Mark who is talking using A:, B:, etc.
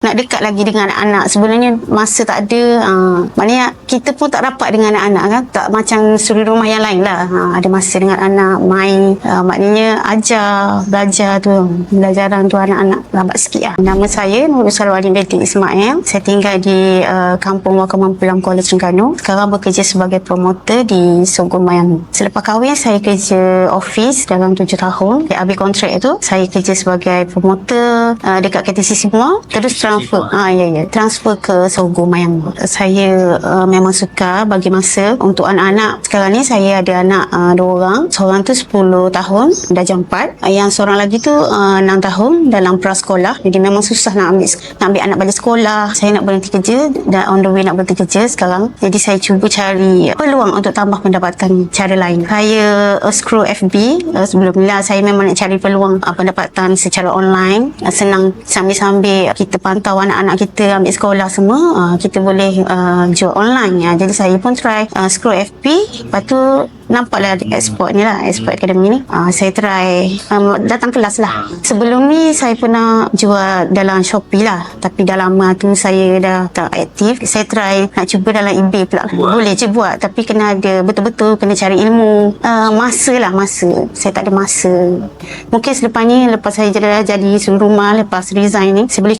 A: nak dekat lagi dengan anak-anak. Sebenarnya masa tak ada, maknanya kita pun tak rapat dengan anak-anak kan, tak macam suri rumah yang lain lah. Ada masa dengan anak, main, maknanya belajar pembelajaran tu anak-anak lambat sikit lah. Nama saya Nurul Sarwani binti Ismail. Saya tinggal di Kampung Wakaman Pelang, Kuala Terengganu. Sekarang bekerja sebagai promoter di Sogo Mayang. Selepas kahwin saya kerja office dalam 7 tahun. Habis kontrak tu saya kerja sebagai promoter dekat KTC semua. Terus transfer ke Sogo Mayang. Saya memang suka bagi masa untuk anak-anak. Sekarang ni saya ada anak 2 orang. Seorang tu 10 tahun dah jam 4. Yang seorang lagi tu 6 tahun dalam prasekolah. Jadi memang susah nak ambil anak balik sekolah. Saya nak berhenti kerja dan on the way nak berhenti kerja sekarang. Jadi saya cuba cari peluang untuk tambah pendapatan cara lain. Saya scroll FB. Sebelum ni lah saya memang nak cari peluang pendapatan secara online. Senang sambil-sambil kita pantau anak-anak kita ambil sekolah semua, kita boleh jual online. Jadi saya pun try scroll FB. Lepas tu nampaklah export academy ni. Saya try datang kelas lah. Sebelum ni saya pernah jual dalam Shopee lah, tapi dah lama tu saya dah tak aktif. Saya try nak cuba dalam eBay pula. Boleh je buat, tapi kena ada betul-betul kena cari ilmu. Masa saya tak ada masa. Mungkin selepas ni, lepas saya jadi suri rumah, lepas resign ni, saya boleh